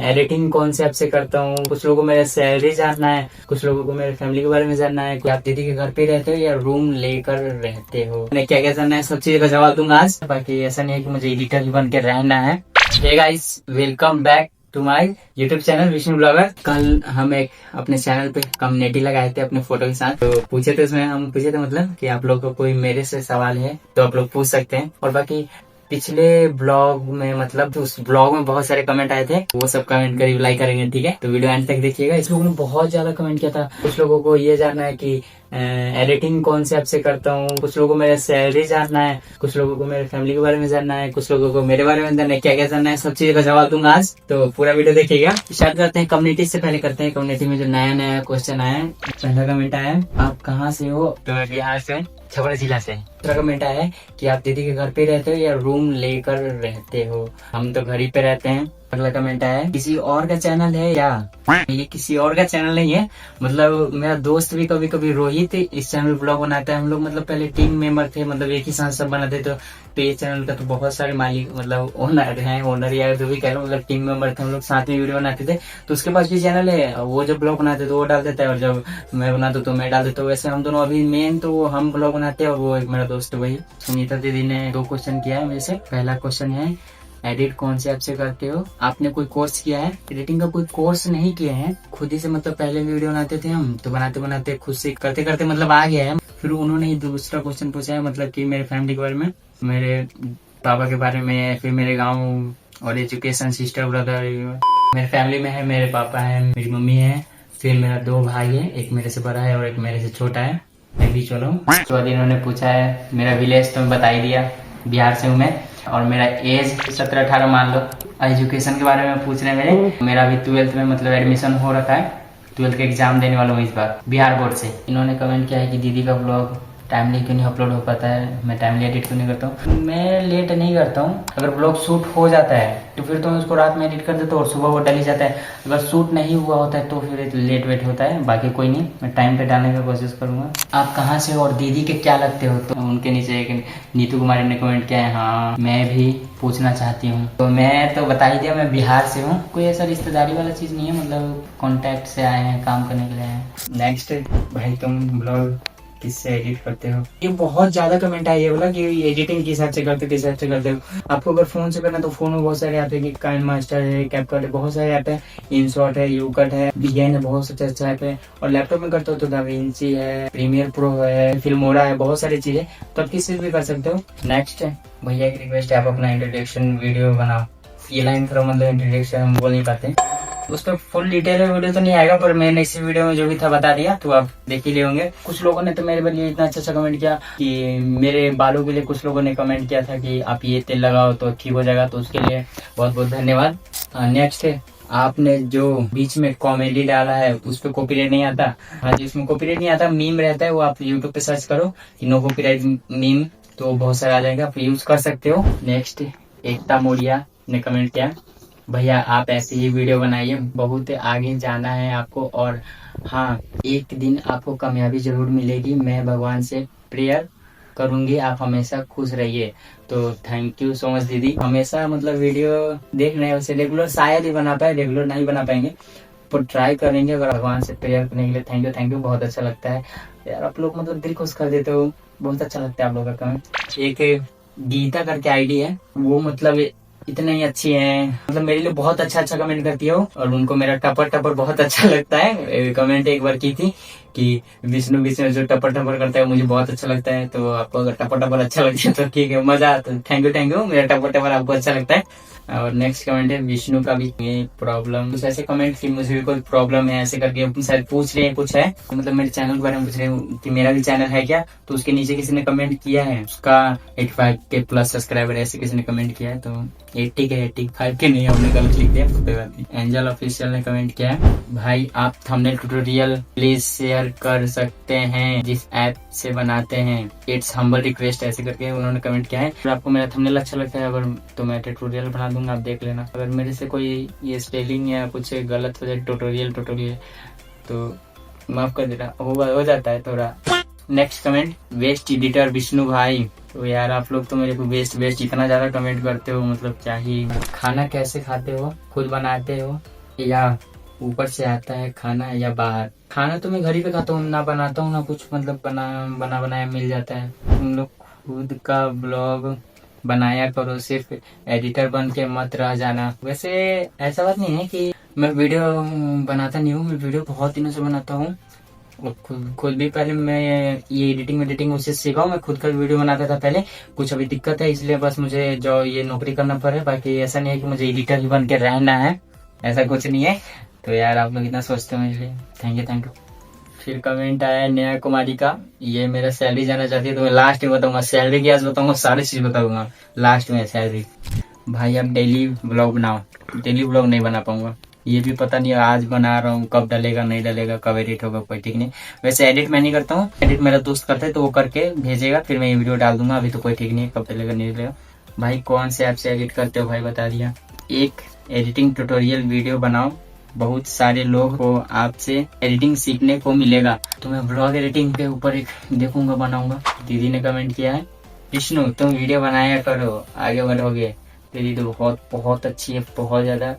Editing कौन से app से करता हूँ, कुछ लोगों को मेरा सैलरी जानना है, कुछ लोगों को मेरे फैमिली के बारे में जानना है, आप दीदी के घर पे रहते हो या रूम लेकर रहते हो, मैंने क्या क्या जानना है सब चीज का जवाब दूंगा आज। बाकी ऐसा नहीं है कि मुझे एडिटर ही बन के रहना है। Hey guys, welcome back to my YouTube channel Vishnu blogger. कल हम एक अपने चैनल पे कम्युनिटी लगाए थे अपने फोटो के साथ, तो पूछे थे उसमें, हम पूछे थे मतलब कि आप लोग को कोई मेरे से सवाल है तो आप लोग पूछ सकते हैं। और बाकी पिछले ब्लॉग में मतलब उस ब्लॉग में बहुत सारे कमेंट आए थे, वो सब कमेंट का रिप्लाई करेंगे, ठीक है। तो वीडियो एंड तक देखिएगा। इस लोगों ने बहुत ज्यादा कमेंट किया था। कुछ लोगों को ये जानना है कि एडिटिंग कौन से ऐप से करता हूँ, कुछ लोगों को मेरा सैलरी जानना है, कुछ लोगों को मेरे फैमिली के बारे में जानना है, कुछ लोगों को मेरे बारे में जानना है, क्या क्या जानना है सब चीज का जवाब दूंगा आज। तो पूरा वीडियो देखिएगा। स्टार्ट करते हैं कम्युनिटी से। पहले करते हैं कम्युनिटी में जो नया नया क्वेश्चन आया है। पहला कमेंट आया है, आप कहाँ से हो, तो मैं बिहार से, छपरा जिला से। दूसरा कमेंट आया है कि आप दीदी के घर पे रहते हो या रूम लेकर रहते हो, हम तो घर ही पे रहते हैं। अगला कमेंट आया है, किसी और का चैनल है या, ये किसी और का चैनल नहीं है, मतलब मेरा दोस्त भी कभी कभी रोहित इस चैनल ब्लॉग बनाता है। हम लोग मतलब पहले टीम मेंबर थे, मतलब एक ही साथ सब बनाते थे। तो ये चैनल का तो बहुत सारे मालिक मतलब ओनर हैं, ओनर या जो भी कह लो, मतलब टीम मेंबर थे हम लोग, साथ में वीडियो बनाते थे। तो उसके पास भी चैनल है, वो जब ब्लॉग बनाते तो वो डाल देता है, और जब मैं बनाता तो मैं डाल देता हूँ। वैसे हम दोनों अभी मेन तो हम ब्लॉग बनाते हैं, और वो एक मेरा दोस्त वही सुनीता दीदी ने 2 क्वेश्चन किया है मेरे से। पहला क्वेश्चन है, एडिट कौन से ऐप से करते हो, आपने कोई कोर्स किया है? एडिटिंग का कोई कोर्स नहीं किया है, खुद ही से मतलब पहले वीडियो बनाते थे हम, तो बनाते बनाते खुद से करते करते मतलब आ गया है। फिर उन्होंने ही दूसरा क्वेश्चन पूछा है, मतलब कि मेरे फैमिली के बारे में, मेरे पापा के बारे में, फिर मेरे गाँव और एजुकेशन, सिस्टर ब्रदर। मेरे फैमिली में है, मेरे पापा है, मेरी मम्मी है, फिर मेरा 2 भाई है, एक मेरे से बड़ा है और एक मेरे से छोटा है, मैं बीच वाला हूँ। उसके बाद इन्होंने पूछा है मेरा विलेज, तो मैं बता ही दिया, बिहार से हूँ मैं, और मेरा एज 17-18 मान लो। एजुकेशन के बारे में पूछ रहे हैं मेरा भी 12th में मतलब एडमिशन हो रखा है, 12th का एग्जाम देने वाला हूँ इस बार बिहार बोर्ड से। इन्होंने कमेंट किया है कि दीदी का ब्लॉग टाइमली क्यों नहीं अपलोड हो पाता है, मैं टाइमली एडिट क्यों नहीं करता हूँ। मैं लेट नहीं करता हूँ, अगर ब्लॉग शूट हो जाता है तो फिर तो मैं उसको रात में एडिट कर देता हूँ और सुबह वो डल ही जाता है। अगर शूट नहीं हुआ होता है तो फिर लेट वेट होता है, बाकी कोई नहीं, मैं टाइम पे डालने की कोशिश करूंगा। आप कहाँ से हो और दीदी के क्या लगते हो, तो उनके नीचे एक नीतू कुमारी ने कमेंट किया है, हाँ मैं भी पूछना चाहती हूँ। तो मैं तो बता ही दिया, मैं बिहार से हूँ, कोई ऐसा रिश्तेदारी वाला चीज नहीं है, मतलब कॉन्टेक्ट से आए हैं, काम करने के लिए आए हैं। नेक्स्ट, भाई तुम ब्लॉग किससे एडिट करते हो? ये बहुत ज्यादा कमेंट आया ये बोला कि एडिटिंग किस हिसाब से करते हो, किस हिसाब से करते हो। आपको अगर फोन से करना तो फोन में बहुत सारे ऐप है, काइन मास्टर है, कैपकट है, बहुत सारे ऐप है, इनशॉट है, यूकट है, बिगेन है, बहुत से अच्छा ऐप है। और लैपटॉप में करते हो तो दाविंची है, प्रीमियर प्रो है, फिल्मोरा है, बहुत सारी चीजें, तो आप किसी से भी कर सकते हो। नेक्स्ट है, भैया एक रिक्वेस्ट है, आप अपना इंट्रोडक्शन वीडियो बनाओ। ये लाइन करो, मतलब इंट्रोडक्शन हम बोल नहीं पाते, उस पर फुल डिटेल में वीडियो तो नहीं आएगा, पर मैंने इसी वीडियो में जो भी था बता दिया, तो आप देख ही ले होंगे। कुछ लोगों ने तो मेरे लिए इतना अच्छा कमेंट किया कि मेरे बालों के लिए कुछ लोगों ने कमेंट किया था कि आप ये तेल लगाओ तो ठीक हो जाएगा, तो उसके लिए बहुत बहुत धन्यवाद। नेक्स्ट है, आपने जो बीच में कॉमेडी डाला है उस पर कॉपीराइट नहीं आता। हाँ, जिसमें कॉपीराइट नहीं आता, मीम रहता है, वो आप यूट्यूब पे सर्च करो कि नो कॉपीराइट मीम, तो बहुत सारा आ जाएगा, आप यूज कर सकते हो। नेक्स्ट, एकता मोरिया ने कमेंट किया, भैया आप ऐसे ही वीडियो बनाइए, बहुत आगे जाना है आपको, और हाँ एक दिन आपको कामयाबी जरूर मिलेगी, मैं भगवान से प्रेयर करूंगी, आप हमेशा खुश रहिए। तो थैंक यू सो मच दीदी, हमेशा मतलब वीडियो देख रहे हैं, वैसे रेगुलर शायद ही बना पाए, रेगुलर नहीं बना पाएंगे, पर ट्राई करेंगे। अगर भगवान से प्रेयर करने के लिए थैंक यू, बहुत अच्छा लगता है यार, आप लोग मतलब दिल खुश कर देते हो, बहुत अच्छा लगता है आप लोग का कमेंट। एक गीता करके आईडी है, वो मतलब इतने ही अच्छी हैं, मतलब मेरे लिए बहुत अच्छा अच्छा कमेंट करती है, और उनको मेरा टपर टपर बहुत अच्छा लगता है। कमेंट एक बार की थी कि विष्णु विष्णु जो टपर टपर करता है मुझे बहुत अच्छा लगता है, तो आपको अगर टपर टपर अच्छा लगता है तो ठीक है, मजा आता है। थैंक यू, मेरा टपर टपर आपको अच्छा लगता है। और नेक्स्ट कमेंट है, विष्णु का भी ये प्रॉब्लम, कुछ ऐसे कमेंट की मुझे भी कोई प्रॉब्लम है ऐसे करके शायद पूछ रहे हैं, कुछ है तो मतलब मेरे चैनल के बारे में पूछ रहे हैं कि मेरा भी चैनल है क्या, तो उसके नीचे किसी ने कमेंट किया है, उसका 85K प्लस सब्सक्राइबर ऐसे किसी ने कमेंट किया है, तो 80 के 85 के नहीं, हमने गलत लिख दिया, कोई बात नहीं। एंजल ऑफिशियल ने कमेंट किया है, भाई आप थंबनेल ट्यूटोरियल प्लीज शेयर कर सकते हैं जिस ऐप से बनाते हैं, इट्स हम्बल रिक्वेस्ट ऐसे करके उन्होंने कमेंट किया है। अगर आपको मेरा थंबनेल अच्छा लगता है अगर, तो मैं ट्यूटोरियल बना दूंगा, आप देख लेना। अगर मेरे से कोई ये स्पेलिंग या कुछ गलत हो जाए ट्यूटोरियल तो माफ कर देना, हो जाता है थोड़ा, next comment, best editor Vishnu भाई। तो यार आप लोग तो मेरे को बेस्ट बेस्ट इतना ज्यादा कमेंट करते हो, मतलब क्या ही। खाना कैसे खाते हो, खुद बनाते हो या ऊपर से आता है खाना, या बाहर? खाना तो मैं घर ही पे खाता हूँ, ना बनाता हूँ ना कुछ, मतलब बना बनाया मिल जाता है। तुम लोग खुद का ब्लॉग बनाया करो, सिर्फ एडिटर बन के मत रह जाना। वैसे ऐसा बात नहीं है कि मैं वीडियो बनाता नहीं हूँ, मैं वीडियो बहुत दिनों से बनाता हूँ। और खुद भी पहले मैं ये एडिटिंग उससे सीखा हूँ। मैं खुद का वीडियो बनाता था पहले, कुछ अभी दिक्कत है इसलिए बस मुझे जो ये नौकरी करना पड़े। बाकी ऐसा नहीं है कि मुझे एडिटर ही बन के रहना है, ऐसा कुछ नहीं है। तो यार आप लोग इतना सोचते हो इसलिए थैंक यू। फिर कमेंट आया नया कुमारी का, ये मेरा सैलरी जाना चाहती है तो मैं लास्ट में बताऊंगा। सैलरी की आज बताऊंगा, सारी चीज बताऊंगा लास्ट में सैलरी। भाई अब डेली ब्लॉग बनाओ, डेली ब्लॉग नहीं बना पाऊंगा, ये भी पता नहीं आज बना रहा हूँ, कब डलेगा नहीं डलेगा, कब एडिट होगा कोई ठीक नहीं। वैसे एडिट मैं नहीं करता हूँ, एडिट मेरा दोस्त करता है तो वो करके भेजेगा, फिर मैं ये वीडियो डाल दूंगा। अभी तो कोई ठीक नहीं है कब डलेगा नहीं डलेगा। भाई कौन से ऐप से एडिट करते हो भाई बता दिया। एक एडिटिंग ट्यूटोरियल वीडियो बनाओ, बहुत सारे लोग को आपसे एडिटिंग सीखने को मिलेगा। तो मैं ब्लॉग एडिटिंग के ऊपर एक देखूंगा, बनाऊंगा। दीदी ने कमेंट किया है, विष्णु तुम वीडियो बनाया करो आगे बढ़ोगे। दीदी तो बहुत अच्छी है, बहुत ज्यादा,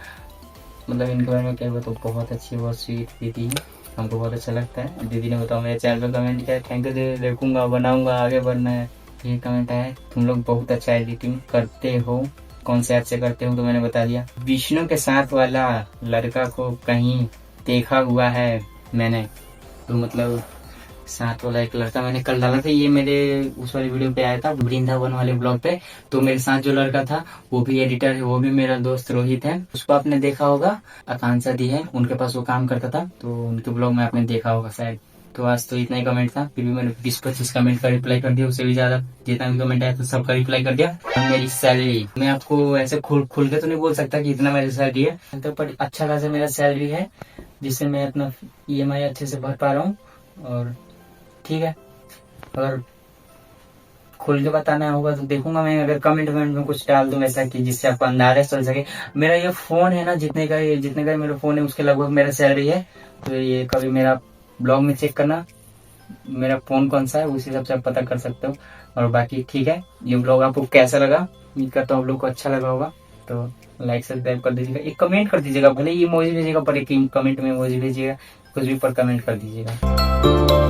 मतलब इनके बारे में क्या बताओ, बहुत अच्छी बहुत स्वीट दीदी है, हमको बहुत अच्छा लगता है। दीदी ने बताओ मेरे चैनल पर कमेंट किया, थैंक यू दीदी, देखूंगा बनाऊंगा आगे बढ़ना है। ये कमेंट है, तुम लोग बहुत अच्छा एडिटिंग करते हो, कौन से ऐप से करते हो तो मैंने बता दिया। विष्णु के साथ वाला लड़का को कहीं देखा हुआ है मैंने, तो मतलब साथ वाला एक लड़का मैंने कल डाला था, ये मेरे उस वाली वीडियो पे आया था वृंदावन वाले ब्लॉग पे। तो मेरे साथ जो लड़का था वो भी एडिटर है, वो भी मेरा दोस्त रोहित है, उसको आपने देखा होगा, आकांक्षा दी है, उनके पास वो काम करता था, तो उनके ब्लॉग में आपने देखा होगा शायद। तो आज तो इतना ही कमेंट था, फिर भी मैंने 20-25 कमेंट का रिप्लाई कर दिया, उससे भी ज्यादा जितना भी कमेंट आया तो सबका रिप्लाई कर दिया। और मेरी सैलरी मैं आपको ऐसे खुल के तो नहीं बोल सकता कि इतना मेरी सैलरी है, तो पर अच्छा खासा मेरा सैलरी है, जिससे मैं अपना EMI अच्छे से भर पा रहा हूँ। और ठीक है, अगर खुल के बताना होगा तो देखूंगा मैं, अगर कमेंट में कुछ डाल दूं ऐसा कि जिससे आपको अंदाजा चल सके। मेरा ये फोन है ना, जितने का मेरा फोन है उसके लगभग मेरा सैलरी है। तो ये कभी मेरा ब्लॉग में चेक करना मेरा फोन कौन सा है, उस हिसाब से आप पता कर सकते हो। और बाकी ठीक है, ये ब्लॉग आपको कैसा लगा, उम्मीद करता हूँ आप लोग को अच्छा लगा होगा। तो लाइक सब्सक्राइब कर दीजिएगा, एक कमेंट कर दीजिएगा, भले ये इमोजी भेजिएगा पर एक कमेंट में इमोजी भेजिएगा, कुछ भी पर कमेंट कर दीजिएगा।